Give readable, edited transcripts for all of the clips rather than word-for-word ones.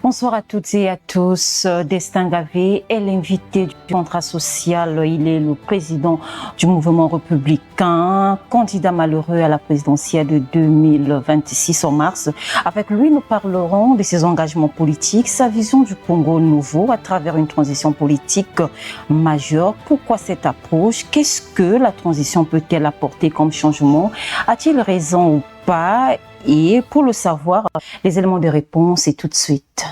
Bonsoir à toutes et à tous. Destin Gavé est l'invité du contrat social. Il est le président du mouvement républicain, candidat malheureux à la présidentielle de 2026 en mars. Avec lui, nous parlerons de ses engagements politiques, sa vision du Congo nouveau à travers une transition politique majeure. Pourquoi cette approche? Qu'est-ce que la transition peut-elle apporter comme changement? A-t-il raison ou pas? Et pour le savoir, les éléments de réponse et tout de suite.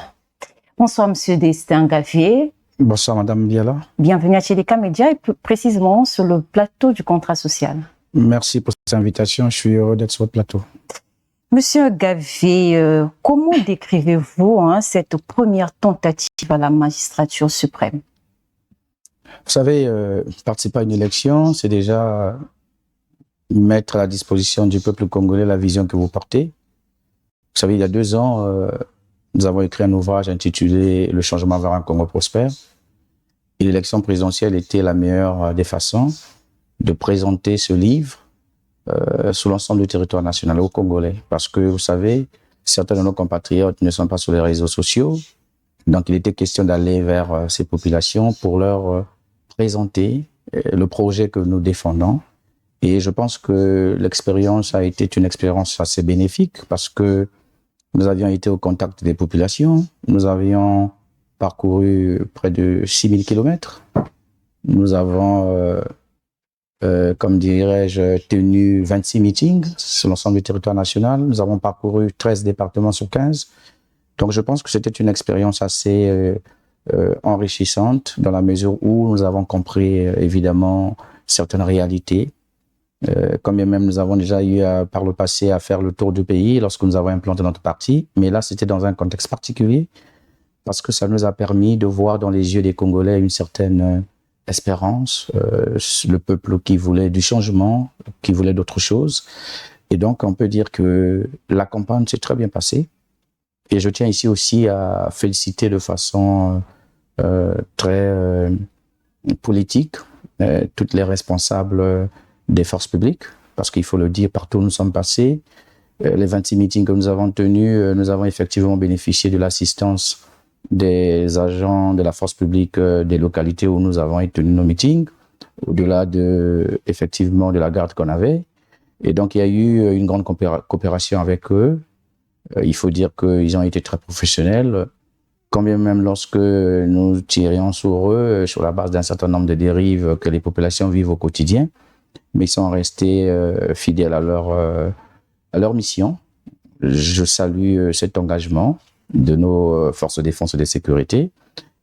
Bonsoir Monsieur Destin Gavé. Bonsoir Madame Biala. Bienvenue à Tchédeka Média et plus précisément sur le plateau du contrat social. Merci pour cette invitation, je suis heureux d'être sur votre plateau. Monsieur Gavé, comment décrivez-vous cette première tentative à la magistrature suprême? Vous savez, participer à une élection, c'est déjà mettre à la disposition du peuple congolais la vision que vous portez. Vous savez, il y a 2 ans, nous avons écrit un ouvrage intitulé « Le changement vers un Congo prospère ». Et l'élection présidentielle était la meilleure des façons de présenter ce livre sur l'ensemble du territoire national aux Congolais. Parce que, vous savez, certains de nos compatriotes ne sont pas sur les réseaux sociaux. Donc, il était question d'aller vers ces populations pour leur présenter le projet que nous défendons. Et je pense que l'expérience a été une expérience assez bénéfique parce que nous avions été au contact des populations. Nous avions parcouru près de 6000 kilomètres. Nous avons, comme dirais-je, tenu 26 meetings sur l'ensemble du territoire national. Nous avons parcouru 13 départements sur 15. Donc je pense que c'était une expérience assez enrichissante dans la mesure où nous avons compris évidemment certaines réalités. Quand bien même nous avons déjà eu par le passé à faire le tour du pays lorsque nous avons implanté notre parti, mais là c'était dans un contexte particulier parce que ça nous a permis de voir dans les yeux des Congolais une certaine espérance, le peuple qui voulait du changement, qui voulait d'autres choses. Et donc on peut dire que la campagne s'est très bien passée. Et je tiens ici aussi à féliciter de façon très politique toutes les responsables des forces publiques, parce qu'il faut le dire, partout où nous sommes passés, les 26 meetings que nous avons tenus, nous avons effectivement bénéficié de l'assistance des agents de la force publique des localités où nous avons tenu nos meetings, au-delà effectivement de la garde qu'on avait. Et donc il y a eu une grande coopération avec eux. Il faut dire qu'ils ont été très professionnels, quand bien même lorsque nous tirions sur eux, sur la base d'un certain nombre de dérives que les populations vivent au quotidien, mais ils sont restés fidèles à leur mission. Je salue cet engagement de nos forces de défense et de sécurité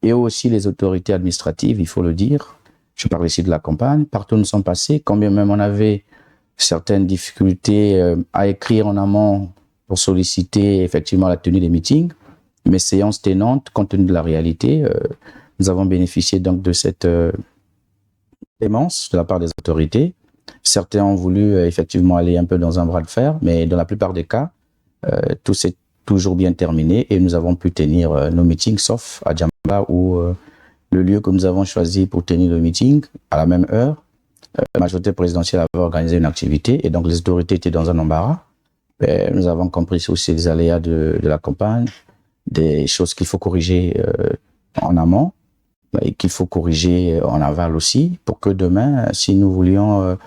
et aussi les autorités administratives, il faut le dire. Je parle ici de la campagne. Partout où nous sommes passés, quand bien même on avait certaines difficultés à écrire en amont pour solliciter effectivement la tenue des meetings, mais séances tenantes, compte tenu de la réalité, nous avons bénéficié donc de cette clémence de la part des autorités. Certains ont voulu effectivement aller un peu dans un bras de fer, mais dans la plupart des cas, tout s'est toujours bien terminé et nous avons pu tenir nos meetings, sauf à Djamba où le lieu que nous avons choisi pour tenir le meeting, à la même heure, la majorité présidentielle avait organisé une activité et donc les autorités étaient dans un embarras. Nous avons compris aussi les aléas de la campagne, des choses qu'il faut corriger en amont et qu'il faut corriger en aval aussi pour que demain, si nous voulions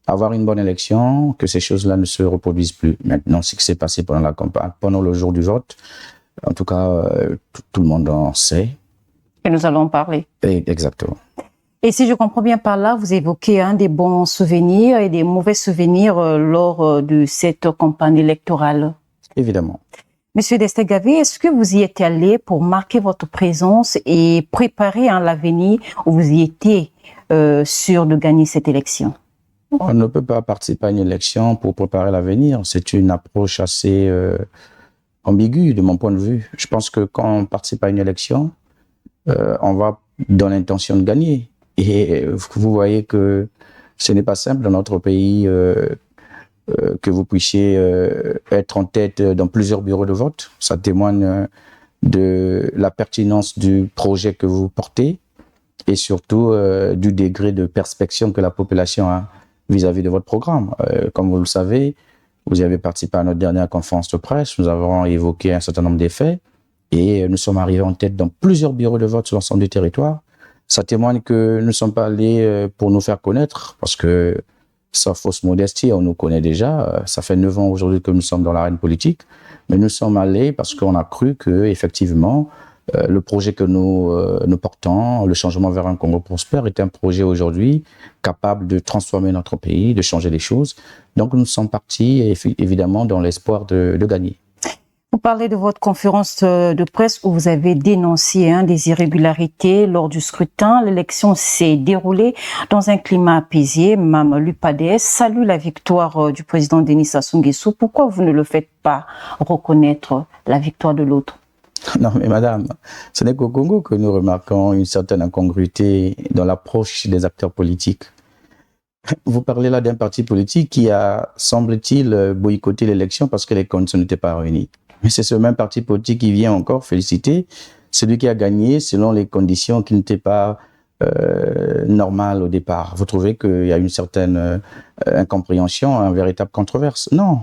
avoir une bonne élection, que ces choses-là ne se reproduisent plus. Maintenant, ce qui s'est passé pendant la campagne, pendant le jour du vote, en tout cas, tout le monde en sait. Et nous allons en parler. Exactement. Et si je comprends bien par là, vous évoquez des bons souvenirs et des mauvais souvenirs lors de cette campagne électorale. Évidemment. Monsieur Destin Gavé, est-ce que vous y êtes allé pour marquer votre présence et préparer l'avenir où vous y étiez sûr de gagner cette élection? On ne peut pas participer à une élection pour préparer l'avenir. C'est une approche assez ambiguë de mon point de vue. Je pense que quand on participe à une élection, on va dans l'intention de gagner. Et vous voyez que ce n'est pas simple dans notre pays que vous puissiez être en tête dans plusieurs bureaux de vote. Ça témoigne de la pertinence du projet que vous portez et surtout du degré de perspection que la population a vis-à-vis de votre programme. Comme vous le savez, vous avez participé à notre dernière conférence de presse, nous avons évoqué un certain nombre d'effets et nous sommes arrivés en tête dans plusieurs bureaux de vote sur l'ensemble du territoire. Ça témoigne que nous ne sommes pas allés pour nous faire connaître, parce que, sans fausse modestie, on nous connaît déjà. Ça fait 9 ans aujourd'hui que nous sommes dans l'arène politique, mais nous sommes allés parce qu'on a cru que, effectivement, le projet que nous portons, le changement vers un Congo prospère, est un projet aujourd'hui capable de transformer notre pays, de changer les choses. Donc nous sommes partis, évidemment, dans l'espoir de gagner. Vous parlez de votre conférence de presse où vous avez dénoncé des irrégularités lors du scrutin. L'élection s'est déroulée dans un climat apaisé. Même l'UPADS salue la victoire du président Denis Sassou Nguesso. Pourquoi vous ne le faites pas reconnaître la victoire de l'autre? Non, mais madame, ce n'est qu'au Congo que nous remarquons une certaine incongruité dans l'approche des acteurs politiques. Vous parlez là d'un parti politique qui a, semble-t-il, boycotté l'élection parce que les conditions n'étaient pas réunies. Mais c'est ce même parti politique qui vient encore féliciter celui qui a gagné selon les conditions qui n'étaient pas normales au départ. Vous trouvez qu'il y a une certaine incompréhension, une véritable controverse? Non.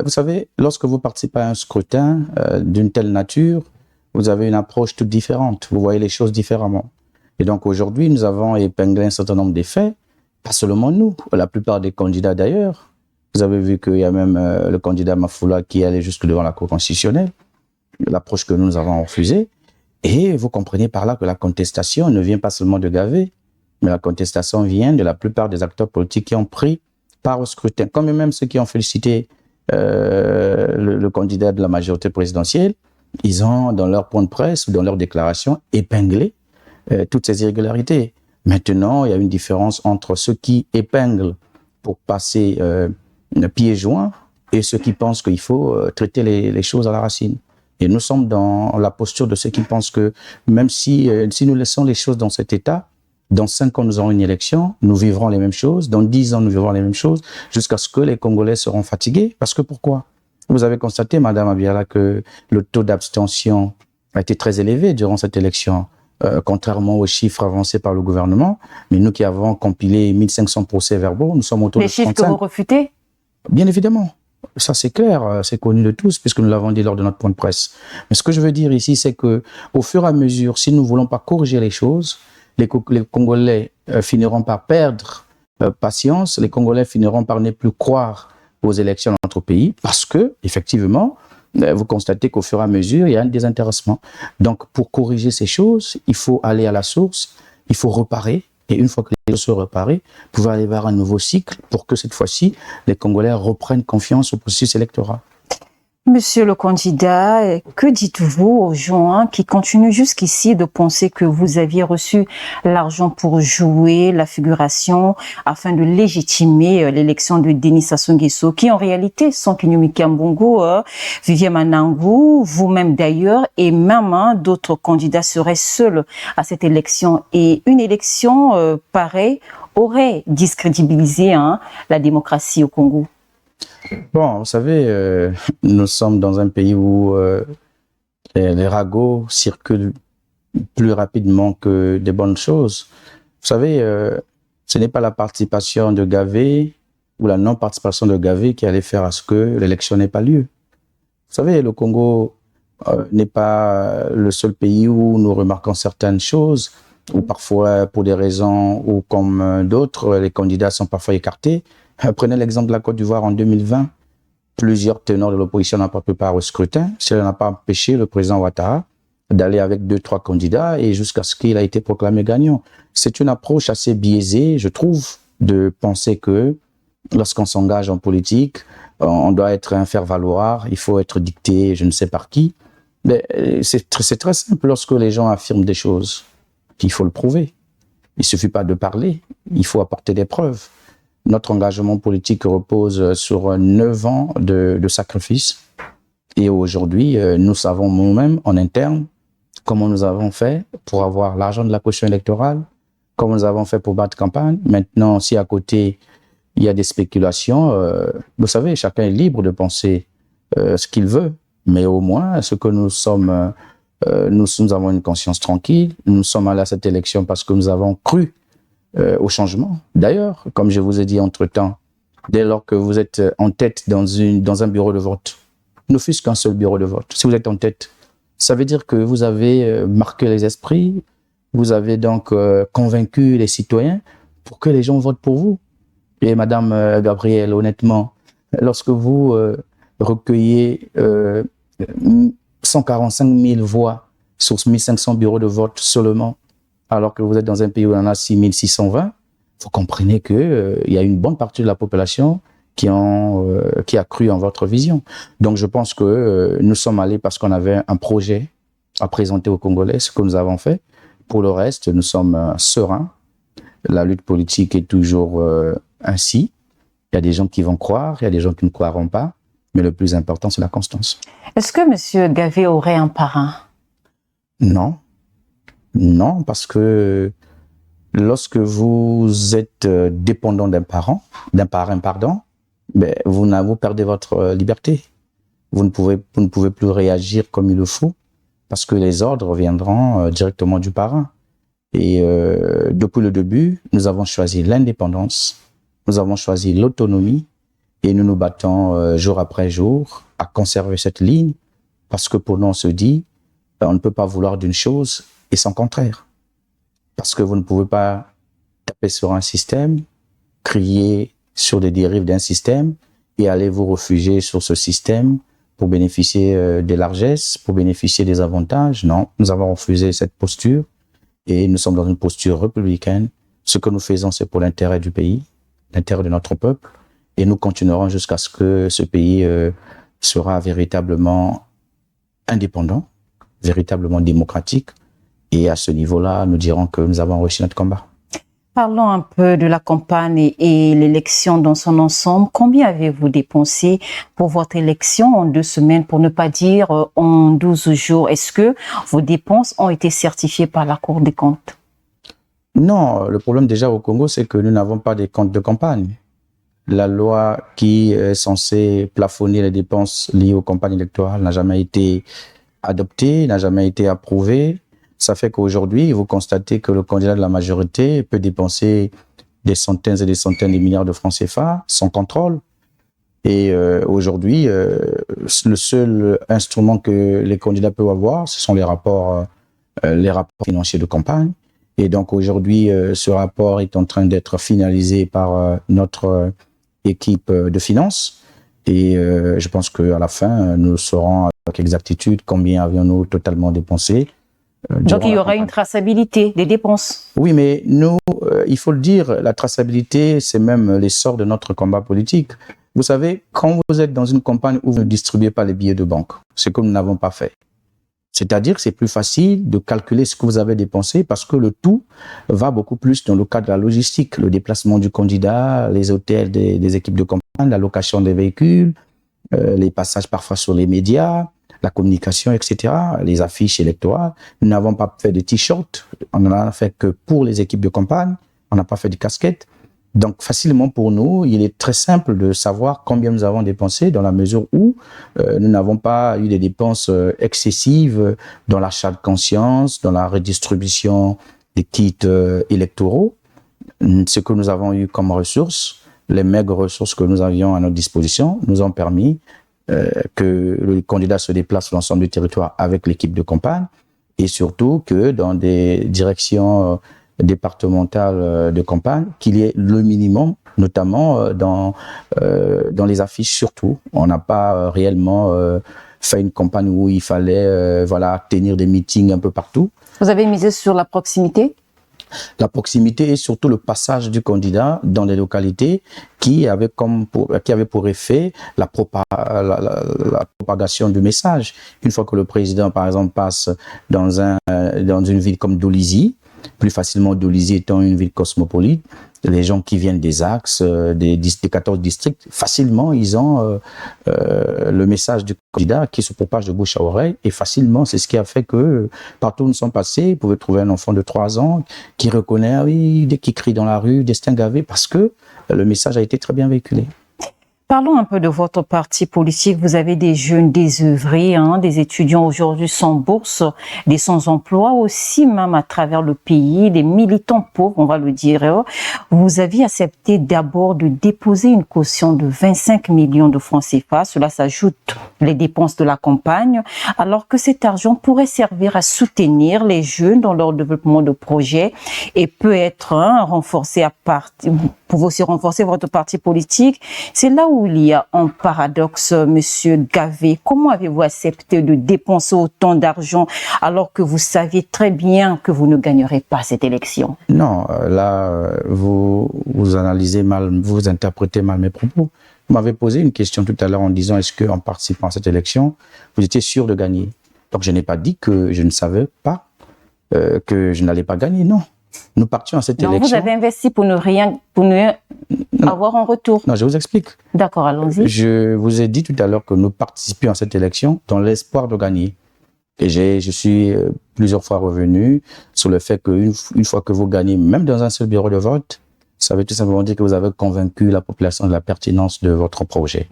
Vous savez, lorsque vous participez à un scrutin d'une telle nature, vous avez une approche toute différente. Vous voyez les choses différemment. Et donc aujourd'hui, nous avons épinglé un certain nombre d'effets, pas seulement nous, la plupart des candidats d'ailleurs. Vous avez vu qu'il y a même le candidat Mafoula qui allait jusque devant la Cour constitutionnelle, l'approche que nous avons refusée. Et vous comprenez par là que la contestation ne vient pas seulement de Gavé, mais la contestation vient de la plupart des acteurs politiques qui ont pris part au scrutin. Comme même ceux qui ont félicité le candidat de la majorité présidentielle, ils ont, dans leur point de presse ou dans leur déclaration, épinglé toutes ces irrégularités. Maintenant, il y a une différence entre ceux qui épinglent pour passer pieds joints et ceux qui pensent qu'il faut traiter les choses à la racine. Et nous sommes dans la posture de ceux qui pensent que même si nous laissons les choses dans cet état, dans 5 ans, nous aurons une élection, nous vivrons les mêmes choses, dans 10 ans, nous vivrons les mêmes choses, jusqu'à ce que les Congolais seront fatigués. Parce que pourquoi? Vous avez constaté, Madame Abiala, que le taux d'abstention a été très élevé durant cette élection, contrairement aux chiffres avancés par le gouvernement. Mais nous qui avons compilé 1500 procès-verbaux, nous sommes autour de 35. Les chiffres que vous refutez? Bien évidemment. Ça, c'est clair, c'est connu de tous, puisque nous l'avons dit lors de notre point de presse. Mais ce que je veux dire ici, c'est que, au fur et à mesure, si nous ne voulons pas corriger les choses, les Congolais finiront par perdre patience, les Congolais finiront par ne plus croire aux élections dans notre pays, parce que, effectivement, vous constatez qu'au fur et à mesure, il y a un désintéressement. Donc, pour corriger ces choses, il faut aller à la source, il faut reparer, et une fois que les choses sont réparées, pouvoir aller vers un nouveau cycle pour que cette fois-ci, les Congolais reprennent confiance au processus électoral. Monsieur le candidat, que dites-vous aux gens qui continuent jusqu'ici de penser que vous aviez reçu l'argent pour jouer la figuration afin de légitimer l'élection de Denis Sassou Nguesso, qui en réalité sont Kinyumi Kiambongo, Vivier Manangou, vous-même d'ailleurs, et même d'autres candidats seraient seuls à cette élection. Et une élection pareille aurait discrédibilisé la démocratie au Congo. Bon, vous savez, nous sommes dans un pays où les ragots circulent plus rapidement que des bonnes choses. Vous savez, ce n'est pas la participation de Gavé ou la non-participation de Gavé qui allait faire à ce que l'élection n'ait pas lieu. Vous savez, le Congo n'est pas le seul pays où nous remarquons certaines choses, où parfois, pour des raisons ou comme d'autres, les candidats sont parfois écartés. Prenez l'exemple de la Côte d'Ivoire en 2020. Plusieurs tenants de l'opposition n'ont pas pris part au scrutin. Cela n'a pas empêché le président Ouattara d'aller avec 2-3 candidats et jusqu'à ce qu'il a été proclamé gagnant. C'est une approche assez biaisée, je trouve, de penser que lorsqu'on s'engage en politique, on doit être un faire-valoir, il faut être dicté je ne sais par qui. Mais c'est très simple lorsque les gens affirment des choses. Il faut le prouver. Il ne suffit pas de parler, il faut apporter des preuves. Notre engagement politique repose sur 9 ans de sacrifice. Et aujourd'hui, nous savons nous-mêmes, en interne, comment nous avons fait pour avoir l'argent de la caution électorale, comme nous avons fait pour battre campagne. Maintenant, si à côté, il y a des spéculations, vous savez, chacun est libre de penser ce qu'il veut. Mais au moins, ce que nous sommes, nous avons une conscience tranquille. Nous sommes allés à cette élection parce que nous avons cru au changement. D'ailleurs, comme je vous ai dit entre-temps, dès lors que vous êtes en tête dans un bureau de vote, ne fût-ce qu'un seul bureau de vote, si vous êtes en tête, ça veut dire que vous avez marqué les esprits, vous avez donc convaincu les citoyens pour que les gens votent pour vous. Et Madame Gabrielle, honnêtement, lorsque vous recueillez 145 000 voix sur 1500 bureaux de vote seulement, alors que vous êtes dans un pays où il y en a 6620, vous comprenez qu'il y a une bonne partie de la population qui a cru en votre vision. Donc je pense que nous sommes allés parce qu'on avait un projet à présenter aux Congolais, ce que nous avons fait. Pour le reste, nous sommes sereins. La lutte politique est toujours ainsi. Il y a des gens qui vont croire, il y a des gens qui ne croiront pas, mais le plus important, c'est la constance. Est-ce que M. Gavé aurait un parrain? Non. Non, parce que lorsque vous êtes dépendant d'un parrain, vous perdez votre liberté. Vous ne pouvez plus réagir comme il le faut, parce que les ordres viendront directement du parrain. Et depuis le début, nous avons choisi l'indépendance, nous avons choisi l'autonomie, et nous nous battons jour après jour à conserver cette ligne, parce que pour nous, on se dit, on ne peut pas vouloir d'une chose et son contraire. Parce que vous ne pouvez pas taper sur un système, crier sur des dérives d'un système et aller vous réfugier sur ce système pour bénéficier des largesses, pour bénéficier des avantages. Non, nous avons refusé cette posture et nous sommes dans une posture républicaine. Ce que nous faisons, c'est pour l'intérêt du pays, l'intérêt de notre peuple, et nous continuerons jusqu'à ce que ce pays sera véritablement indépendant, véritablement démocratique. Et à ce niveau-là, nous dirons que nous avons réussi notre combat. Parlons un peu de la campagne et l'élection dans son ensemble. Combien avez-vous dépensé pour votre élection en 2 semaines, pour ne pas dire en 12 jours? Est-ce que vos dépenses ont été certifiées par la Cour des comptes? Non, le problème déjà au Congo, c'est que nous n'avons pas de comptes de campagne. La loi qui est censée plafonner les dépenses liées aux campagnes électorales n'a jamais été adoptée, n'a jamais été approuvée. Ça fait qu'aujourd'hui, vous constatez que le candidat de la majorité peut dépenser des centaines et des centaines de milliards de francs CFA sans contrôle. Et aujourd'hui, le seul instrument que les candidats peuvent avoir, ce sont les rapports financiers de campagne. Et donc aujourd'hui, ce rapport est en train d'être finalisé par notre équipe de finances. Et je pense qu'à la fin, nous saurons avec exactitude combien avions-nous totalement dépensé. Donc il y aura une traçabilité des dépenses. Oui, mais nous, il faut le dire, la traçabilité, c'est même l'essor de notre combat politique. Vous savez, quand vous êtes dans une campagne où vous ne distribuez pas les billets de banque, ce que nous n'avons pas fait, c'est-à-dire que c'est plus facile de calculer ce que vous avez dépensé parce que le tout va beaucoup plus dans le cadre de la logistique, le déplacement du candidat, les hôtels des équipes de campagne, la location des véhicules, les passages parfois sur les médias, la communication, etc., les affiches électorales. Nous n'avons pas fait de t-shirts, on n'en a fait que pour les équipes de campagne, on n'a pas fait de casquettes. Donc facilement pour nous, il est très simple de savoir combien nous avons dépensé dans la mesure où nous n'avons pas eu des dépenses excessives dans l'achat de conscience, dans la redistribution des kits électoraux. Ce que nous avons eu comme ressources, les maigres ressources que nous avions à notre disposition, nous ont permis que le candidat se déplace sur l'ensemble du territoire avec l'équipe de campagne et surtout que dans des directions départementales de campagne, qu'il y ait le minimum, notamment dans les affiches surtout. On n'a pas réellement fait une campagne où il fallait tenir des meetings un peu partout. Vous avez misé sur la proximité? La proximité et surtout le passage du candidat dans les localités qui avait pour effet la propagation du message. Une fois que le président, par exemple, passe dans une ville comme Dolisie, plus facilement Dolisie étant une ville cosmopolite, les gens qui viennent des axes, des 14 districts, facilement, ils ont le message du candidat qui se propage de bouche à oreille. Et facilement, c'est ce qui a fait que partout où nous sommes passés, vous pouvez trouver un enfant de 3 ans qui reconnaît, ah oui, dès qu'il crie dans la rue, Destin Gavé, parce que le message a été très bien véhiculé. Parlons un peu de votre parti politique. Vous avez des jeunes désœuvrés, des étudiants aujourd'hui sans bourse, des sans-emploi aussi, même à travers le pays, des militants pauvres, on va le dire. Vous aviez accepté d'abord de déposer une caution de 25 millions de francs CFA. Cela s'ajoute les dépenses de la campagne, alors que cet argent pourrait servir à soutenir les jeunes dans leur développement de projets et peut être renforcé pour aussi renforcer votre parti politique. C'est là où il y a un paradoxe, Monsieur Gavé. Comment avez-vous accepté de dépenser autant d'argent alors que vous saviez très bien que vous ne gagnerez pas cette élection? Non, là, vous analysez mal, vous interprétez mal mes propos. Vous m'avez posé une question tout à l'heure en disant est-ce qu'en participant à cette élection, vous étiez sûr de gagner? Donc je n'ai pas dit que je ne savais pas que je n'allais pas gagner, non. Nous partions à cette élection. Vous avez investi pour ne avoir un retour. Non, je vous explique. D'accord, allons-y. Je vous ai dit tout à l'heure que nous participions à cette élection dans l'espoir de gagner. Et je suis plusieurs fois revenu sur le fait qu'une fois que vous gagnez, même dans un seul bureau de vote, ça veut tout simplement dire que vous avez convaincu la population de la pertinence de votre projet.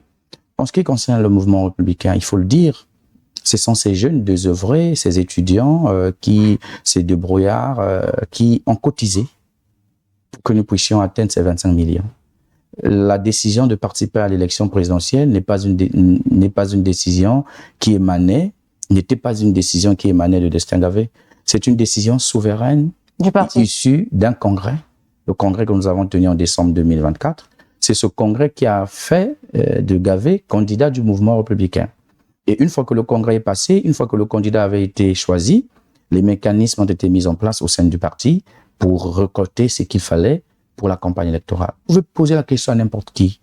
En ce qui concerne le mouvement républicain, il faut le dire, ce sont ces jeunes désœuvrés, ces étudiants, ces débrouillards qui ont cotisé pour que nous puissions atteindre ces 25 millions. La décision de participer à l'élection présidentielle n'était pas une décision qui émanait de Destin Gavé. C'est une décision souveraine du parti, issue d'un congrès, le congrès que nous avons tenu en décembre 2024. C'est ce congrès qui a fait de Gavé candidat du mouvement républicain. Et une fois que le congrès est passé, une fois que le candidat avait été choisi, les mécanismes ont été mis en place au sein du parti pour récolter ce qu'il fallait pour la campagne électorale. Vous pouvez poser la question à n'importe qui,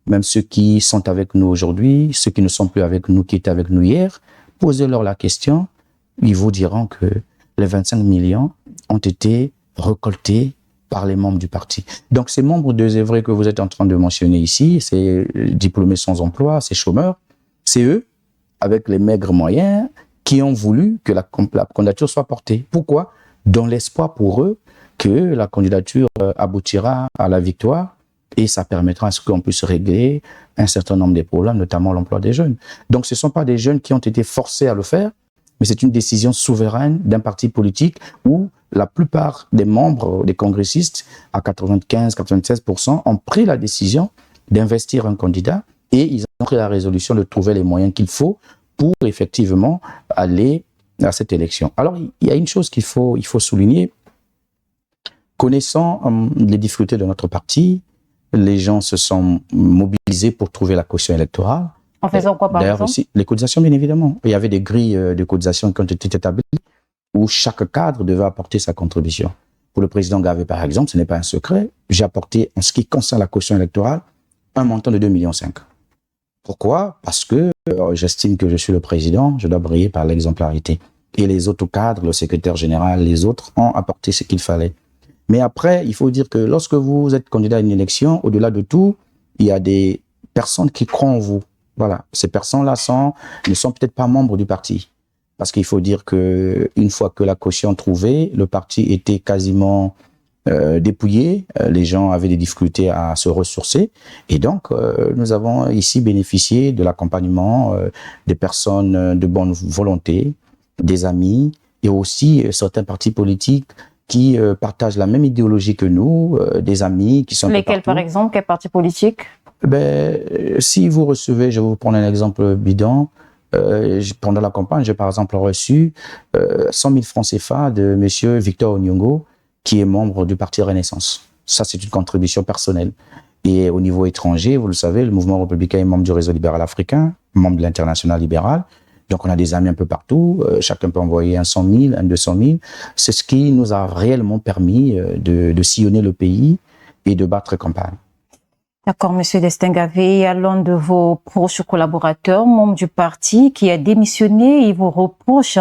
même ceux qui sont avec nous aujourd'hui, ceux qui ne sont plus avec nous, qui étaient avec nous hier, posez-leur la question, ils vous diront que les 25 millions ont été récoltés par les membres du parti. Donc ces membres désœuvrés que vous êtes en train de mentionner ici, ces diplômés sans emploi, ces chômeurs, c'est eux, avec les maigres moyens, qui ont voulu que la candidature soit portée. Pourquoi? Dans l'espoir pour eux que la candidature aboutira à la victoire et ça permettra à ce qu'on puisse régler un certain nombre de problèmes, notamment l'emploi des jeunes. Donc ce ne sont pas des jeunes qui ont été forcés à le faire, mais c'est une décision souveraine d'un parti politique où la plupart des membres, des congressistes, à 95-96%, ont pris la décision d'investir un candidat et ils ont pris la résolution de trouver les moyens qu'il faut pour effectivement aller à cette élection. Alors, il y a une chose qu'il faut souligner. Connaissant les difficultés de notre parti, les gens se sont mobilisés pour trouver la caution électorale. En faisant quoi, par exemple? D'ailleurs aussi, les cotisations, bien évidemment. Il y avait des grilles de cotisations qui ont été établies où chaque cadre devait apporter sa contribution. Pour le président Gavé, par exemple, ce n'est pas un secret. J'ai apporté, en ce qui concerne la caution électorale, un montant de 2,5 millions. Pourquoi? Parce que j'estime que je suis le président, je dois briller par l'exemplarité. Et les autres cadres, le secrétaire général, les autres ont apporté ce qu'il fallait. Mais après, il faut dire que lorsque vous êtes candidat à une élection, au-delà de tout, il y a des personnes qui croient en vous. Voilà. Ces personnes-là ne sont peut-être pas membres du parti. Parce qu'il faut dire que une fois que la caution trouvée, le parti était quasiment dépouillé. Les gens avaient des difficultés à se ressourcer. Et donc, nous avons ici bénéficié de l'accompagnement des personnes de bonne volonté, des amis et aussi certains partis politiques qui partagent la même idéologie que nous, des amis qui sont... Lesquels, par exemple? Quels partis politiques? Si vous recevez, je vais vous prendre un exemple bidon, pendant la campagne, j'ai par exemple reçu 100 000 francs CFA de M. Victor Onyongo, qui est membre du parti Renaissance. Ça, c'est une contribution personnelle. Et au niveau étranger, vous le savez, le mouvement républicain est membre du réseau libéral africain, membre de l'international libéral. Donc, on a des amis un peu partout. Chacun peut envoyer un 100 000, un 200 000. C'est ce qui nous a réellement permis de sillonner le pays et de battre campagne. D'accord, Monsieur Destin-Gavé, il y a l'un de vos proches collaborateurs, membre du parti, qui a démissionné et vous reproche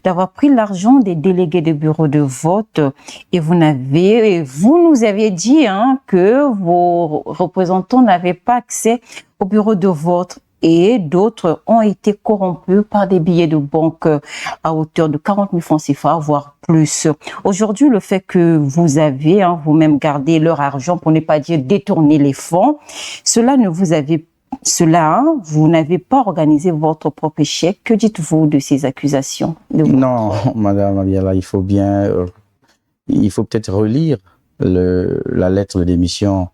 d'avoir pris l'argent des délégués de bureau de vote. Et vous nous aviez dit que vos représentants n'avaient pas accès au bureau de vote. Et d'autres ont été corrompus par des billets de banque à hauteur de 40 000 francs CFA, voire plus. Aujourd'hui, le fait que vous avez vous-même gardé leur argent, pour ne pas dire détourner les fonds, vous n'avez pas organisé votre propre chèque. Que dites-vous de ces accusations? Non, Madame Abiala, il faut peut-être relire la lettre de démission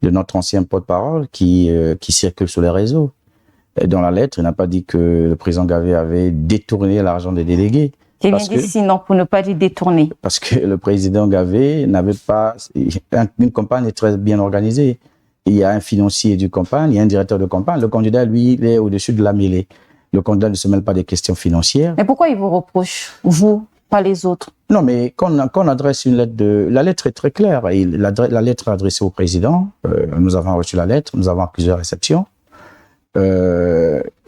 de notre ancien porte-parole qui circule sur les réseaux. Dans la lettre, il n'a pas dit que le président Gavé avait détourné l'argent des délégués. J'ai bien dit sinon, pour ne pas dire détourner. Parce que le président Gavé n'avait pas... Une campagne est très bien organisée. Il y a un financier du campagne, il y a un directeur de campagne. Le candidat, lui, il est au-dessus de la mêlée. Le candidat ne se mêle pas des questions financières. Mais pourquoi il vous reproche, vous, pas les autres? Non, mais quand on adresse une lettre La lettre est très claire. La lettre est adressée au président. Nous avons reçu la lettre. Nous avons plusieurs réceptions.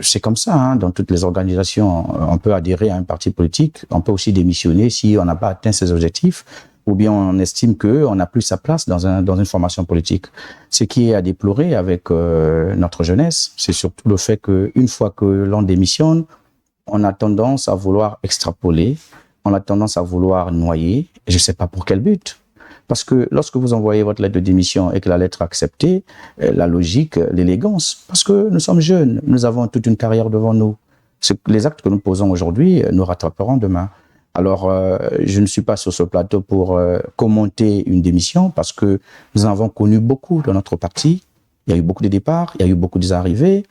C'est comme ça, dans toutes les organisations. On peut adhérer à un parti politique, on peut aussi démissionner si on n'a pas atteint ses objectifs, ou bien on estime qu'on n'a plus sa place dans une formation politique. Ce qui est à déplorer avec notre jeunesse, c'est surtout le fait qu'une fois que l'on démissionne, on a tendance à vouloir extrapoler, on a tendance à vouloir noyer, et je ne sais pas pour quel but. Parce que lorsque vous envoyez votre lettre de démission et que la lettre est acceptée, la logique, l'élégance, parce que nous sommes jeunes, nous avons toute une carrière devant nous. Les actes que nous posons aujourd'hui nous rattraperont demain. Alors, je ne suis pas sur ce plateau pour commenter une démission parce que nous en avons connu beaucoup dans notre parti. Il y a eu beaucoup de départs, il y a eu beaucoup d'arrivées.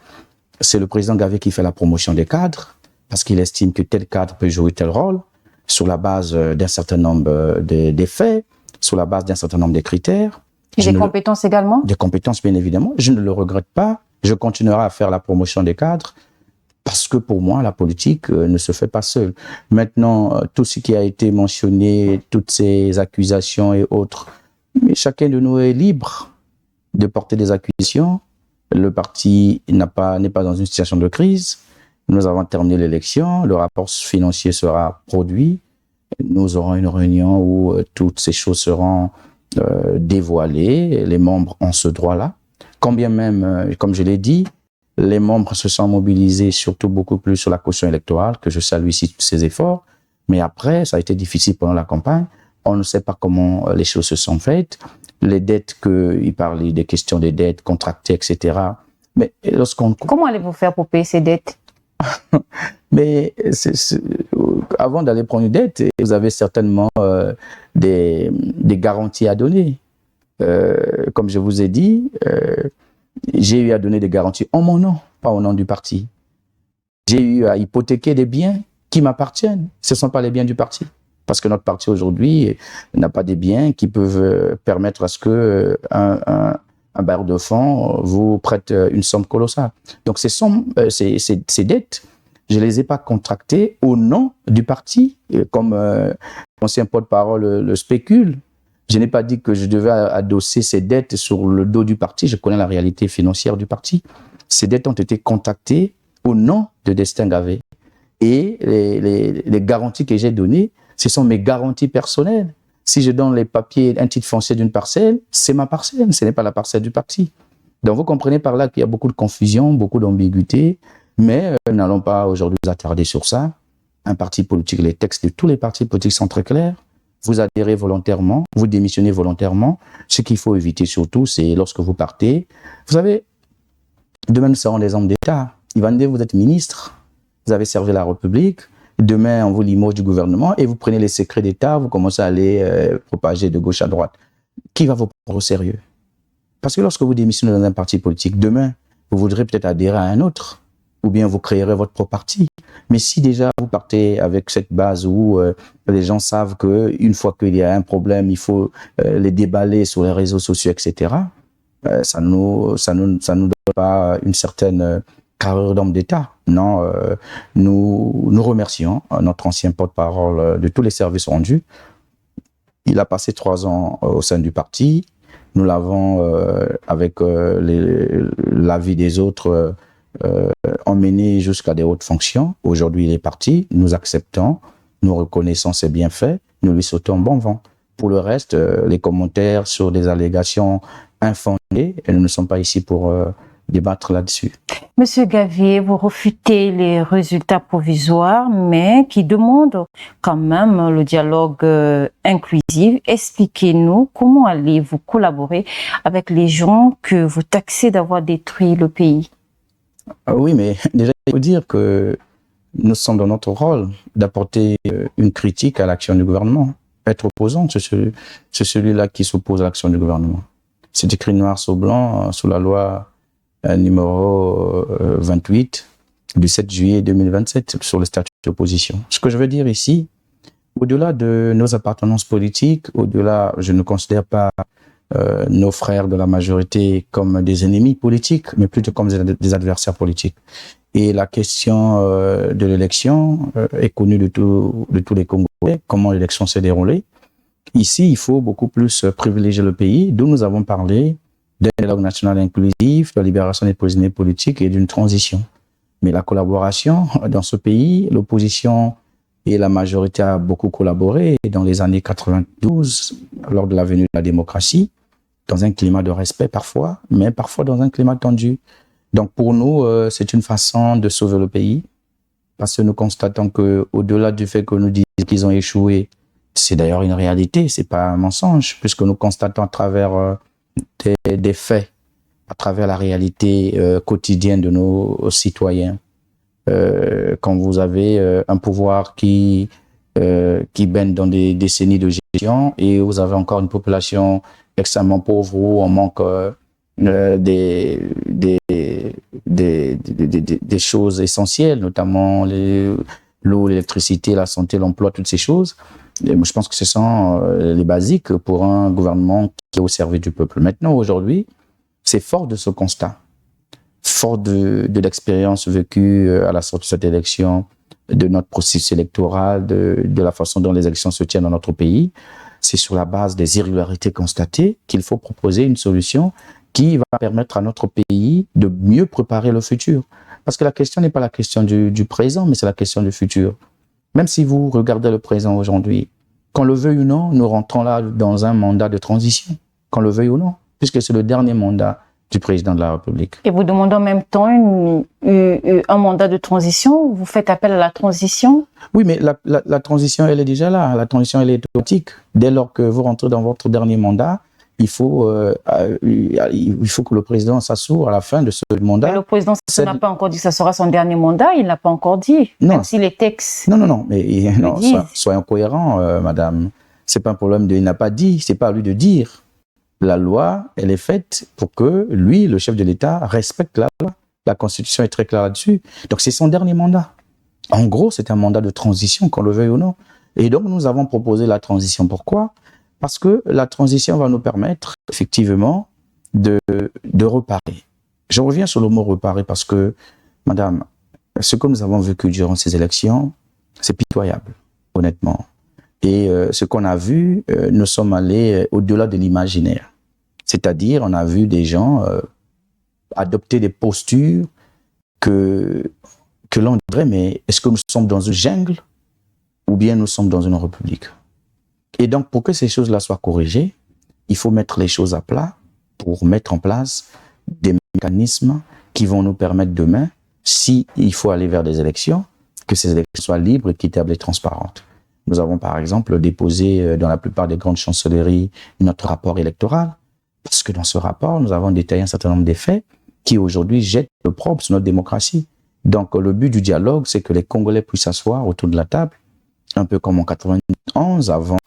C'est le président Gavé qui fait la promotion des cadres parce qu'il estime que tel cadre peut jouer tel rôle sur la base d'un certain nombre des faits, sur la base d'un certain nombre de critères. Et des compétences également? Des compétences, bien évidemment. Je ne le regrette pas. Je continuerai à faire la promotion des cadres parce que pour moi, la politique ne se fait pas seule. Maintenant, tout ce qui a été mentionné, toutes ces accusations et autres, mais chacun de nous est libre de porter des accusations. Le parti n'est pas dans une situation de crise. Nous avons terminé l'élection. Le rapport financier sera produit. Nous aurons une réunion où toutes ces choses seront dévoilées. Les membres ont ce droit-là. Quand bien même, comme je l'ai dit, les membres se sont mobilisés surtout beaucoup plus sur la caution électorale, que je salue ici tous ces efforts. Mais après, ça a été difficile pendant la campagne. On ne sait pas comment les choses se sont faites. Les dettes, il parlait des questions des dettes contractées, etc. Mais Comment allez-vous faire pour payer ces dettes? Mais avant d'aller prendre une dette, vous avez certainement des garanties à donner. Comme je vous ai dit, j'ai eu à donner des garanties en mon nom, pas au nom du parti. J'ai eu à hypothéquer des biens qui m'appartiennent. Ce ne sont pas les biens du parti. Parce que notre parti aujourd'hui n'a pas des biens qui peuvent permettre à ce qu'un bailleur de fonds vous prête une somme colossale. Donc ces dettes, je ne les ai pas contractées au nom du parti, comme l'ancien porte-parole le spécule. Je n'ai pas dit que je devais adosser ces dettes sur le dos du parti. Je connais la réalité financière du parti. Ces dettes ont été contractées au nom de Destin Gavé. Et les garanties que j'ai données, ce sont mes garanties personnelles. Si je donne les papiers, un titre foncier d'une parcelle, c'est ma parcelle, ce n'est pas la parcelle du parti. Donc vous comprenez par là qu'il y a beaucoup de confusion, beaucoup d'ambiguïté, mais nous n'allons pas aujourd'hui nous attarder sur ça. Un parti politique, les textes de tous les partis politiques sont très clairs. Vous adhérez volontairement, vous démissionnez volontairement. Ce qu'il faut éviter surtout, c'est lorsque vous partez. Vous savez, demain nous serons des hommes d'État. Yvan, vous êtes ministre, vous avez servi la République. Demain, on vous limoge du gouvernement et vous prenez les secrets d'État, vous commencez à aller propager de gauche à droite. Qui va vous prendre au sérieux? Parce que lorsque vous démissionnez dans un parti politique, demain, vous voudrez peut-être adhérer à un autre, ou bien vous créerez votre propre parti. Mais si déjà vous partez avec cette base où les gens savent qu'une fois qu'il y a un problème, il faut les déballer sur les réseaux sociaux, etc., ça nous donne pas une certaine carrure d'homme d'État. Non, nous remercions notre ancien porte-parole de tous les services rendus. Il a passé 3 ans au sein du parti. Nous l'avons, avec l'avis des autres, emmené jusqu'à des hautes fonctions. Aujourd'hui, il est parti. Nous acceptons, nous reconnaissons ses bienfaits, nous lui souhaitons bon vent. Pour le reste, les commentaires sur des allégations infondées, nous ne sommes pas ici pour débattre là-dessus. Monsieur Gavier, vous refutez les résultats provisoires, mais qui demandent quand même le dialogue inclusif. Expliquez-nous comment allez-vous collaborer avec les gens que vous taxez d'avoir détruit le pays? Oui, mais déjà, il faut dire que nous sommes dans notre rôle d'apporter une critique à l'action du gouvernement. Être opposant, c'est celui-là qui s'oppose à l'action du gouvernement. C'est écrit noir sur blanc sous la loi numéro 28 du 7 juillet 2027 sur le statut d'opposition. Ce que je veux dire ici, au-delà de nos appartenances politiques, au-delà, je ne considère pas nos frères de la majorité comme des ennemis politiques, mais plutôt comme des adversaires politiques. Et la question de l'élection est connue de tous les Congolais, comment l'élection s'est déroulée. Ici, il faut beaucoup plus privilégier le pays, d'où nous avons parlé d'un dialogue national inclusif, de la libération des prisonniers politiques et d'une transition. Mais la collaboration dans ce pays, l'opposition et la majorité a beaucoup collaboré dans les années 92, lors de la venue de la démocratie, dans un climat de respect parfois, mais parfois dans un climat tendu. Donc pour nous, c'est une façon de sauver le pays, parce que nous constatons qu'au-delà du fait que nous disons qu'ils ont échoué, c'est d'ailleurs une réalité, c'est pas un mensonge, puisque nous constatons à travers des faits, à travers la réalité quotidienne de nos citoyens. Quand vous avez un pouvoir qui baigne dans des décennies de gestion et vous avez encore une population extrêmement pauvre où on manque des choses essentielles, notamment l'eau, l'électricité, la santé, l'emploi, toutes ces choses. Et moi, je pense que ce sont les basiques pour un gouvernement qui est au service du peuple. Maintenant, aujourd'hui, c'est fort de ce constat, fort de l'expérience vécue à la sortie de cette élection, de notre processus électoral, de la façon dont les élections se tiennent dans notre pays. C'est sur la base des irrégularités constatées qu'il faut proposer une solution qui va permettre à notre pays de mieux préparer le futur. Parce que la question n'est pas la question du présent, mais c'est la question du futur. Même si vous regardez le présent aujourd'hui, qu'on le veuille ou non, nous rentrons là dans un mandat de transition, qu'on le veuille ou non, puisque c'est le dernier mandat du président de la République. Et vous demandez en même temps un mandat de transition? Vous faites appel à la transition? Oui, mais la transition, elle est déjà là. La transition, elle est automatique. Dès lors que vous rentrez dans votre dernier mandat, il faut que le président s'assure à la fin de ce mandat. Mais le président n'a pas encore dit que ça sera son dernier mandat. Il n'a pas encore dit. Non. Même si les textes. Non. Mais non, soyons cohérents, madame. C'est pas un problème il n'a pas dit. C'est pas à lui de dire. La loi, elle est faite pour que lui, le chef de l'État, respecte la loi. La Constitution est très claire là-dessus. Donc, c'est son dernier mandat. En gros, c'est un mandat de transition, qu'on le veuille ou non. Et donc, nous avons proposé la transition. Pourquoi? Parce que la transition va nous permettre, effectivement, de reparer. Je reviens sur le mot reparer parce que, madame, ce que nous avons vécu durant ces élections, c'est pitoyable, honnêtement. Et ce qu'on a vu, nous sommes allés au-delà de l'imaginaire. C'est-à-dire, on a vu des gens adopter des postures que l'on dirait, mais est-ce que nous sommes dans une jungle ou bien nous sommes dans une république? Et donc, pour que ces choses-là soient corrigées, il faut mettre les choses à plat pour mettre en place des mécanismes qui vont nous permettre demain, s'il faut aller vers des élections, que ces élections soient libres, équitables et transparentes. Nous avons par exemple déposé dans la plupart des grandes chancelleries notre rapport électoral, parce que dans ce rapport, nous avons détaillé un certain nombre de faits qui aujourd'hui jettent l'opprobre sur notre démocratie. Donc le but du dialogue, c'est que les Congolais puissent s'asseoir autour de la table, un peu comme en 91, avant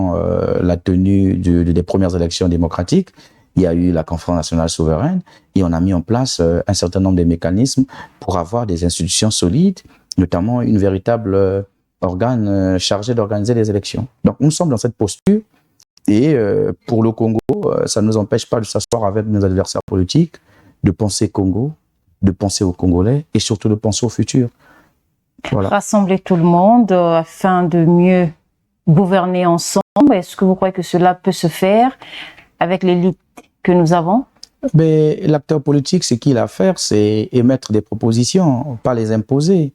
la tenue des premières élections démocratiques. Il y a eu la conférence nationale souveraine et on a mis en place un certain nombre de mécanismes pour avoir des institutions solides, notamment une véritable organe chargé d'organiser les élections. Donc nous sommes dans cette posture et pour le Congo, ça ne nous empêche pas de s'asseoir avec nos adversaires politiques, de penser Congo, de penser aux Congolais et surtout de penser au futur. Voilà. Rassembler tout le monde afin de mieux gouverner ensemble. Est-ce que vous croyez que cela peut se faire avec l'élite que nous avons? Mais l'acteur politique, ce qu'il a à faire, c'est émettre des propositions, pas les imposer.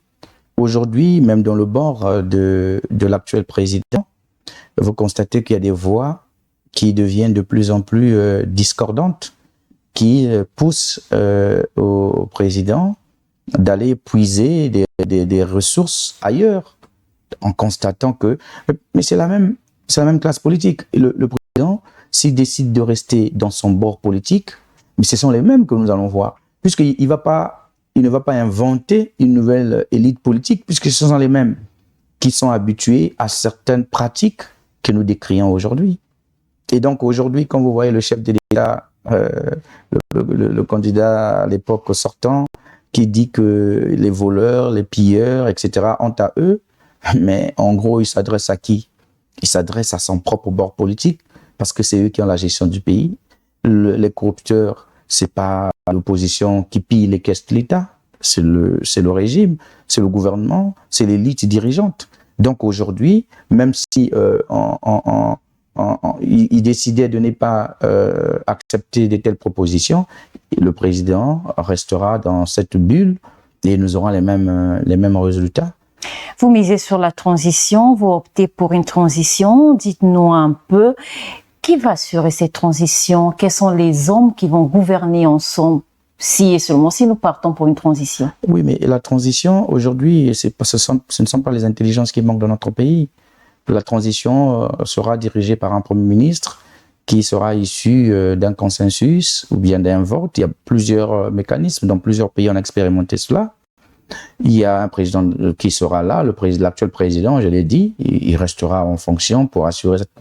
Aujourd'hui, même dans le bord de l'actuel président, vous constatez qu'il y a des voix qui deviennent de plus en plus discordantes, qui poussent au président d'aller puiser des ressources ailleurs, en constatant que... Mais c'est la même classe politique. Le président, s'il décide de rester dans son bord politique, mais ce sont les mêmes que nous allons voir, puisqu'il ne va pas inventer une nouvelle élite politique, puisque ce sont les mêmes qui sont habitués à certaines pratiques que nous décrions aujourd'hui. Et donc aujourd'hui, quand vous voyez le chef de l'État, le candidat à l'époque sortant, qui dit que les voleurs, les pilleurs, etc., ont à eux, mais en gros, il s'adresse à qui? Il s'adresse à son propre bord politique, parce que c'est eux qui ont la gestion du pays. Les corrupteurs, c'est pas l'opposition qui pille les caisses de l'État, c'est le régime, c'est le gouvernement, c'est l'élite dirigeante. Donc aujourd'hui, même si il décidait de ne pas accepter de telles propositions, le président restera dans cette bulle et nous aurons les mêmes résultats. Vous misez sur la transition, vous optez pour une transition. Dites-nous un peu, qui va assurer cette transition? Quels sont les hommes qui vont gouverner ensemble, si et seulement si nous partons pour une transition? Oui, mais la transition, aujourd'hui, ce ne sont pas les intelligences qui manquent dans notre pays. La transition sera dirigée par un Premier ministre qui sera issu d'un consensus ou bien d'un vote. Il y a plusieurs mécanismes. Dans plusieurs pays, on a expérimenté cela. Il y a un président qui sera là, l'actuel président, je l'ai dit, il restera en fonction pour assurer cette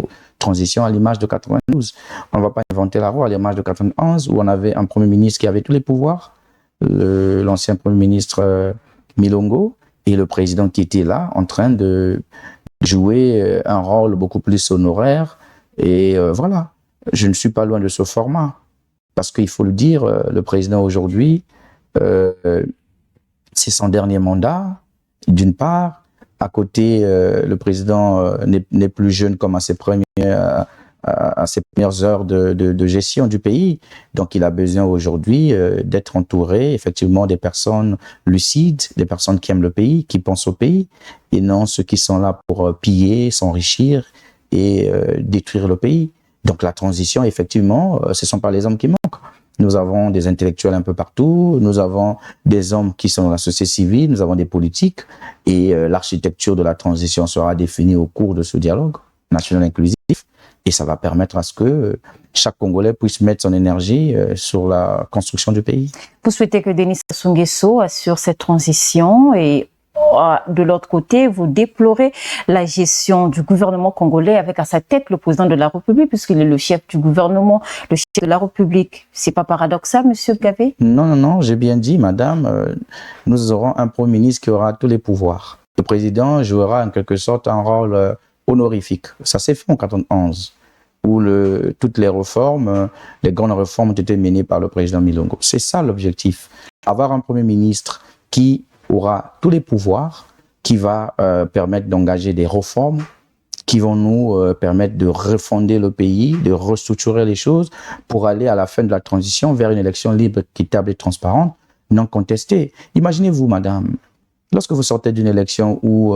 transition à l'image de 92. On ne va pas inventer la roue à l'image de 91 où on avait un Premier ministre qui avait tous les pouvoirs, l'ancien Premier ministre Milongo, et le président qui était là en train de jouer un rôle beaucoup plus honoraire. Et voilà, je ne suis pas loin de ce format. Parce qu'il faut le dire, le président aujourd'hui, c'est son dernier mandat, d'une part. À côté, le président n'est plus jeune comme à ses premières heures de gestion du pays. Donc, il a besoin aujourd'hui d'être entouré, effectivement, des personnes lucides, des personnes qui aiment le pays, qui pensent au pays, et non ceux qui sont là pour piller, s'enrichir et détruire le pays. Donc, la transition, effectivement, ce ne sont pas les hommes qui manquent. Nous avons des intellectuels un peu partout, nous avons des hommes qui sont dans la société civile, nous avons des politiques, et l'architecture de la transition sera définie au cours de ce dialogue national inclusif, et ça va permettre à ce que chaque Congolais puisse mettre son énergie sur la construction du pays. Vous souhaitez que Denis Sassou Nguesso assure cette transition, et de l'autre côté, vous déplorez la gestion du gouvernement congolais avec à sa tête le président de la République, puisqu'il est le chef du gouvernement, le chef de la République. C'est pas paradoxal, monsieur Gavé? Non, j'ai bien dit, madame, nous aurons un Premier ministre qui aura tous les pouvoirs. Le président jouera en quelque sorte un rôle honorifique. Ça s'est fait en 91, où toutes les réformes, les grandes réformes ont été menées par le président Milongo. C'est ça l'objectif. Avoir un Premier ministre qui aura tous les pouvoirs, qui va permettre d'engager des réformes, qui vont nous permettre de refonder le pays, de restructurer les choses pour aller à la fin de la transition vers une élection libre, équitable et transparente, non contestée. Imaginez-vous, madame, lorsque vous sortez d'une élection où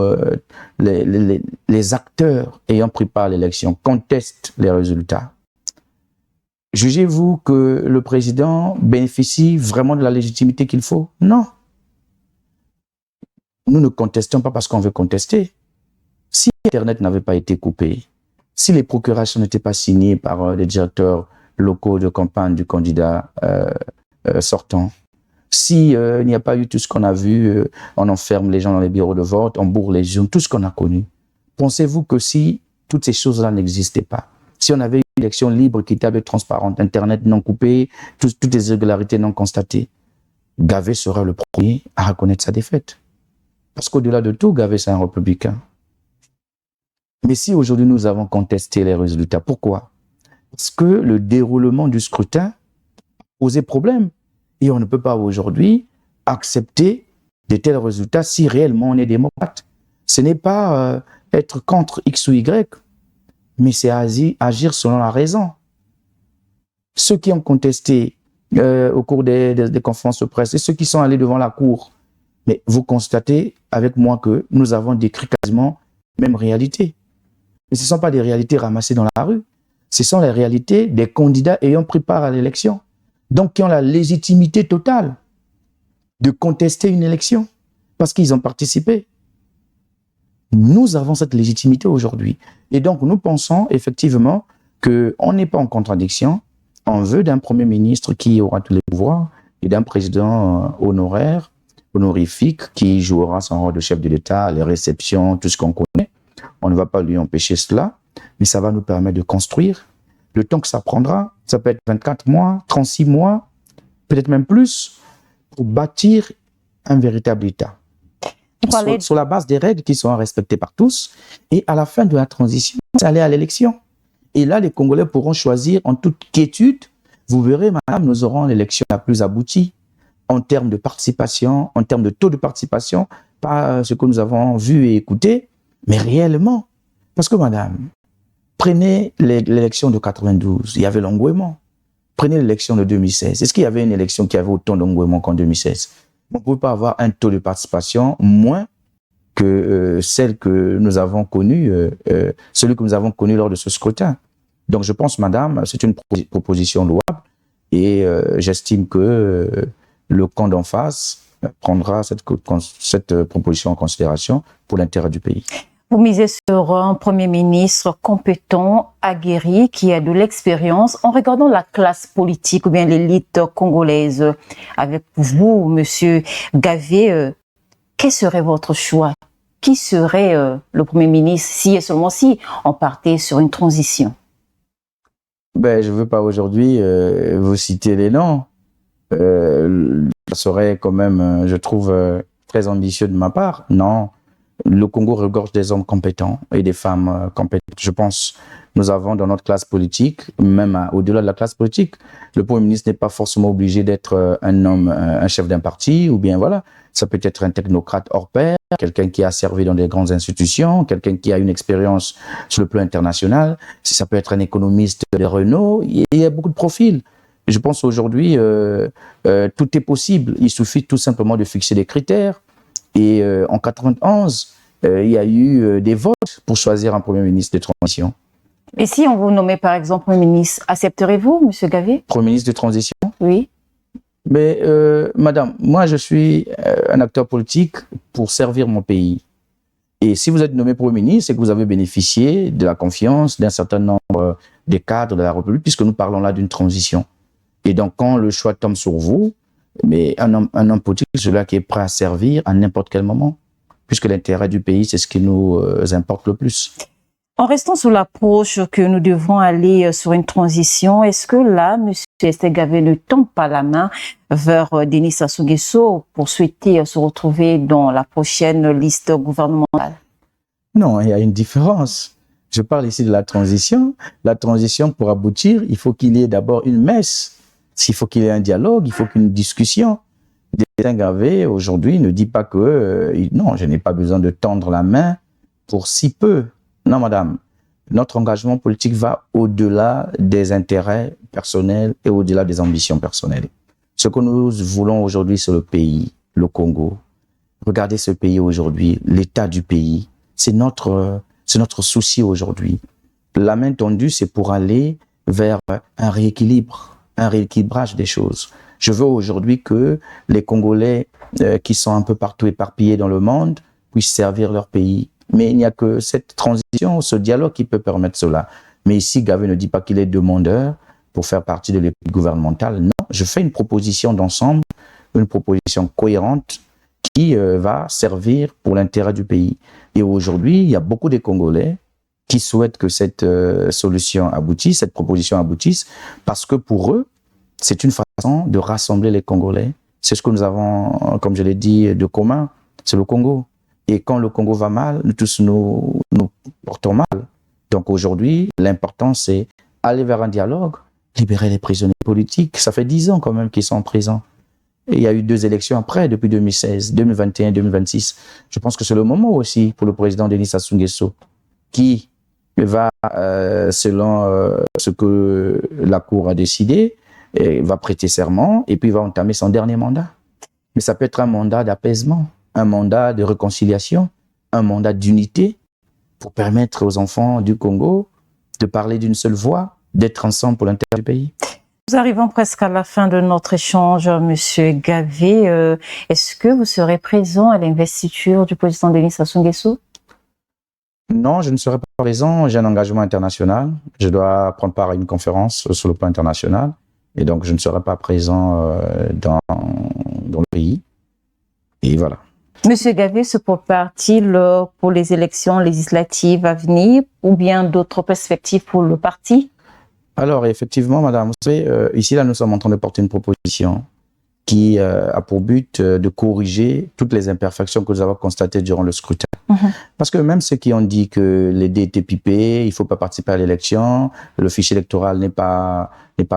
les acteurs ayant pris part à l'élection contestent les résultats, jugez-vous que le président bénéficie vraiment de la légitimité qu'il faut? Non. Nous ne contestons pas parce qu'on veut contester. Si Internet n'avait pas été coupé, si les procurations n'étaient pas signées par les directeurs locaux de campagne du candidat sortant, si il n'y a pas eu tout ce qu'on a vu, on enferme les gens dans les bureaux de vote, on bourre les urnes, tout ce qu'on a connu, pensez-vous que si toutes ces choses-là n'existaient pas, si on avait une élection libre, équitable et transparente, Internet non coupé, toutes les irrégularités non constatées, Gavé serait le premier à reconnaître sa défaite. Parce qu'au-delà de tout, Gavé, c'est un républicain. Mais si aujourd'hui nous avons contesté les résultats, pourquoi? Parce que le déroulement du scrutin posait problème. Et on ne peut pas aujourd'hui accepter de tels résultats si réellement on est démocrate. Ce n'est pas être contre X ou Y, mais c'est agir selon la raison. ceux qui ont contesté au cours des conférences de presse et ceux qui sont allés devant la cour, mais vous constatez avec moi que nous avons décrit quasiment la même réalité. Mais ce ne sont pas des réalités ramassées dans la rue, ce sont les réalités des candidats ayant pris part à l'élection, donc qui ont la légitimité totale de contester une élection parce qu'ils ont participé. Nous avons cette légitimité aujourd'hui. Et donc, nous pensons effectivement qu'on n'est pas en contradiction. On veut d'un Premier ministre qui aura tous les pouvoirs et d'un président honoraire, honorifique, qui jouera son rôle de chef de l'État, les réceptions, tout ce qu'on connaît. On ne va pas lui empêcher cela, mais ça va nous permettre de construire. Le temps que ça prendra, ça peut être 24 mois, 36 mois, peut-être même plus, pour bâtir un véritable État. Sur la base des règles qui seront respectées par tous. Et à la fin de la transition, c'est aller à l'élection. Et là, les Congolais pourront choisir en toute quiétude. Vous verrez, madame, nous aurons l'élection la plus aboutie en termes de participation, en termes de taux de participation, pas ce que nous avons vu et écouté, mais réellement. Parce que, madame, prenez l'élection de 92, il y avait l'engouement. Prenez l'élection de 2016. Est-ce qu'il y avait une élection qui avait autant d'engouement qu'en 2016? On ne peut pas avoir un taux de participation moins que celle que nous avons connue, celui que nous avons connu lors de ce scrutin. Donc je pense, madame, c'est une proposition louable et j'estime que le camp d'en face prendra cette proposition en considération pour l'intérêt du pays. Vous misez sur un Premier ministre compétent, aguerri, qui a de l'expérience. En regardant la classe politique ou bien l'élite congolaise, avec vous, Monsieur Gavé, quel serait votre choix? Qui serait le Premier ministre si et seulement si on partait sur une transition? Ben, je ne veux pas aujourd'hui vous citer les noms. Ça serait quand même, je trouve, très ambitieux de ma part. Non. Le Congo regorge des hommes compétents et des femmes compétentes. Je pense nous avons dans notre classe politique, même au-delà de la classe politique, le Premier ministre n'est pas forcément obligé d'être un homme, un chef d'un parti, ou bien voilà, ça peut être un technocrate hors pair, quelqu'un qui a servi dans des grandes institutions, quelqu'un qui a une expérience sur le plan international, ça peut être un économiste de Renault, il y a beaucoup de profils. Je pense aujourd'hui, tout est possible, il suffit tout simplement de fixer des critères. Et en 91, il y a eu des votes pour choisir un Premier ministre de transition. Et si on vous nommait par exemple Premier ministre, accepterez-vous, Monsieur Gavé? Premier ministre de transition? Oui. Mais madame, moi je suis un acteur politique pour servir mon pays. Et si vous êtes nommé Premier ministre, c'est que vous avez bénéficié de la confiance d'un certain nombre des cadres de la République, puisque nous parlons là d'une transition. Et donc quand le choix tombe sur vous, mais un homme politique, c'est celui qui est prêt à servir à n'importe quel moment, puisque l'intérêt du pays, c'est ce qui nous importe le plus. En restant sur l'approche que nous devons aller sur une transition, est-ce que là, M. Esther Gavé ne tend pas la main vers Denis Sassou Nguesso pour souhaiter se retrouver dans la prochaine liste gouvernementale? Non, il y a une différence. Je parle ici de la transition. La transition, pour aboutir, il faut qu'il y ait d'abord une messe. S'il faut qu'il y ait un dialogue, il faut qu'une discussion. Esther Gavé, aujourd'hui, ne dit pas que non, je n'ai pas besoin de tendre la main pour si peu. Non, madame, notre engagement politique va au-delà des intérêts personnels et au-delà des ambitions personnelles. Ce que nous voulons aujourd'hui, c'est le pays, le Congo. Regardez ce pays aujourd'hui, l'état du pays. C'est notre souci aujourd'hui. La main tendue, c'est pour aller vers un rééquilibrage des choses. Je veux aujourd'hui que les Congolais qui sont un peu partout éparpillés dans le monde puissent servir leur pays. Mais il n'y a que cette transition, ce dialogue qui peut permettre cela. Mais ici, Gavé ne dit pas qu'il est demandeur pour faire partie de l'équipe gouvernementale. Non, je fais une proposition d'ensemble, une proposition cohérente qui va servir pour l'intérêt du pays. Et aujourd'hui, il y a beaucoup de Congolais qui souhaitent que cette solution aboutisse, cette proposition aboutisse, parce que pour eux, c'est une façon de rassembler les Congolais. C'est ce que nous avons, comme je l'ai dit, de commun, c'est le Congo. Et quand le Congo va mal, nous tous nous portons mal. Donc aujourd'hui, l'important, c'est aller vers un dialogue, libérer les prisonniers politiques. Ça fait 10 ans quand même qu'ils sont en prison. Et il y a eu 2 élections après, depuis 2016, 2021, 2026. Je pense que c'est le moment aussi pour le président Denis Sassou Nguesso, qui va, selon ce que la Cour a décidé, va prêter serment et puis va entamer son dernier mandat. Mais ça peut être un mandat d'apaisement, un mandat de réconciliation, un mandat d'unité pour permettre aux enfants du Congo de parler d'une seule voix, d'être ensemble pour l'intérêt du pays. Nous arrivons presque à la fin de notre échange, Monsieur Gavé. Est-ce que vous serez présent à l'investiture du président Denis Sassou Nguesso? Non, je ne serai pas présent. J'ai un engagement international. Je dois prendre part à une conférence sur le plan international. Et donc, je ne serai pas présent dans le pays. Et voilà. Monsieur Gavé se prépare-t-il pour les élections législatives à venir ou bien d'autres perspectives pour le parti? Alors, effectivement, madame, vous savez, ici, là, nous sommes en train de porter une proposition qui a pour but de corriger toutes les imperfections que nous avons constatées durant le scrutin. Parce que même ceux qui ont dit que les dés étaient pipés, il ne faut pas participer à l'élection, le fichier électoral n'est pas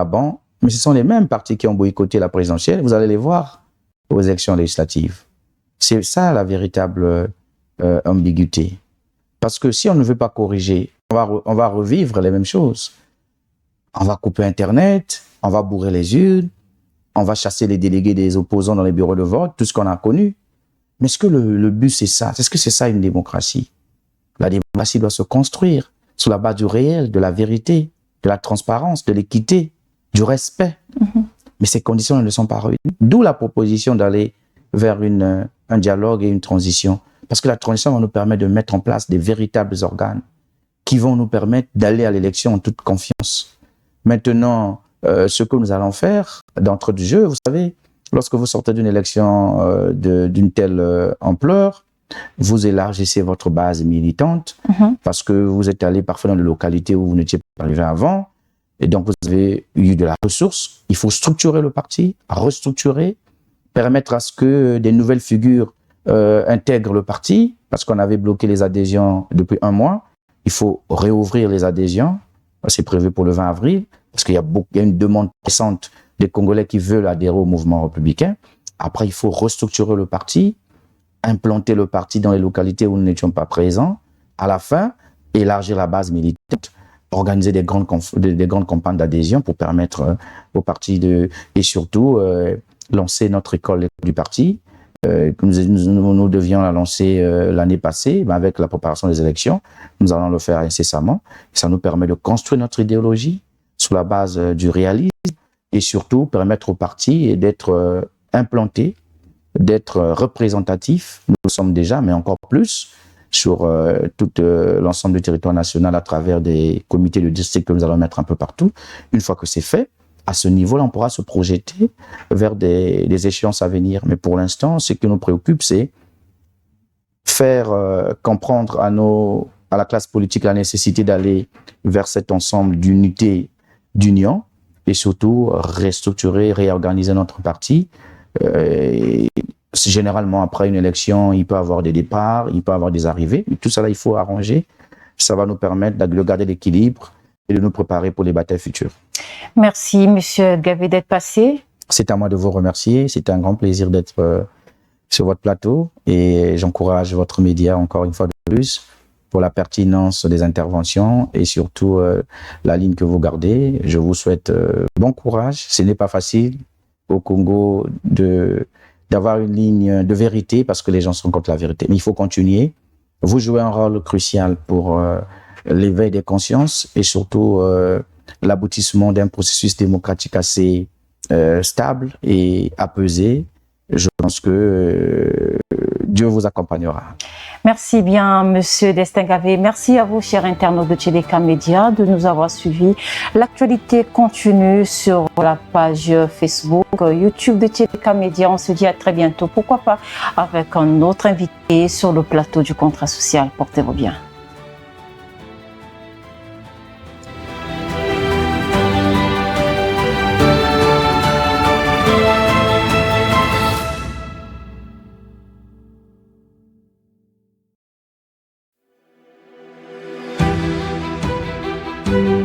bon, mais ce sont les mêmes partis qui ont boycotté la présidentielle. Vous allez les voir aux élections législatives. C'est ça la véritable ambiguïté. Parce que si on ne veut pas corriger, on va revivre les mêmes choses. On va couper Internet, on va bourrer les urnes, on va chasser les délégués des opposants dans les bureaux de vote, tout ce qu'on a connu. Mais est-ce que le but, c'est ça? Est-ce que c'est ça une démocratie? La démocratie doit se construire sur la base du réel, de la vérité, de la transparence, de l'équité, du respect. Mais ces conditions ne sont pas réunies. D'où la proposition d'aller vers un dialogue et une transition. Parce que la transition va nous permettre de mettre en place des véritables organes qui vont nous permettre d'aller à l'élection en toute confiance. Maintenant, ce que nous allons faire d'entrée de jeu, vous savez, lorsque vous sortez d'une élection d'une telle ampleur, vous élargissez votre base militante parce que vous êtes allé parfois dans des localités où vous n'étiez pas arrivé avant. Et donc, vous avez eu de la ressource. Il faut structurer le parti, restructurer, permettre à ce que des nouvelles figures intègrent le parti, parce qu'on avait bloqué les adhésions depuis 1 mois. Il faut réouvrir les adhésions. C'est prévu pour le 20 avril, parce qu'il y a une demande pressante des Congolais qui veulent adhérer au mouvement républicain. Après, il faut restructurer le parti, implanter le parti dans les localités où nous n'étions pas présents. À la fin, élargir la base militante, organiser des grandes campagnes d'adhésion pour permettre au parti et surtout lancer notre école du parti. Nous devions la lancer l'année passée, mais avec la préparation des élections. Nous allons le faire incessamment. Ça nous permet de construire notre idéologie sur la base du réalisme et surtout permettre au parti d'être implanté, d'être représentatif. Nous le sommes déjà, mais encore plus sur tout l'ensemble du territoire national à travers des comités de district que nous allons mettre un peu partout. Une fois que c'est fait, à ce niveau-là, on pourra se projeter vers des échéances à venir. Mais pour l'instant, ce qui nous préoccupe, c'est faire comprendre à la classe politique la nécessité d'aller vers cet ensemble d'unité, d'union, et surtout restructurer, réorganiser notre parti. Généralement, après une élection, il peut y avoir des départs, il peut y avoir des arrivées. Tout ça, là, il faut arranger. Ça va nous permettre de garder l'équilibre et de nous préparer pour les batailles futures. Merci, Monsieur Gavé, d'être passé. C'est à moi de vous remercier. C'est un grand plaisir d'être sur votre plateau et j'encourage votre média encore une fois de plus pour la pertinence des interventions et surtout la ligne que vous gardez. Je vous souhaite bon courage. Ce n'est pas facile au Congo d'avoir une ligne de vérité parce que les gens sont contre la vérité. Mais il faut continuer. Vous jouez un rôle crucial pour l'éveil des consciences et surtout l'aboutissement d'un processus démocratique assez stable et apaisé. Je pense que Dieu vous accompagnera. Merci bien, Monsieur Destin Gavé. Merci à vous, chers internautes de TDK Média, de nous avoir suivis. L'actualité continue sur la page Facebook, YouTube de TDK Média. On se dit à très bientôt. Pourquoi pas avec un autre invité sur le plateau du Contrat social. Portez-vous bien. Thank you.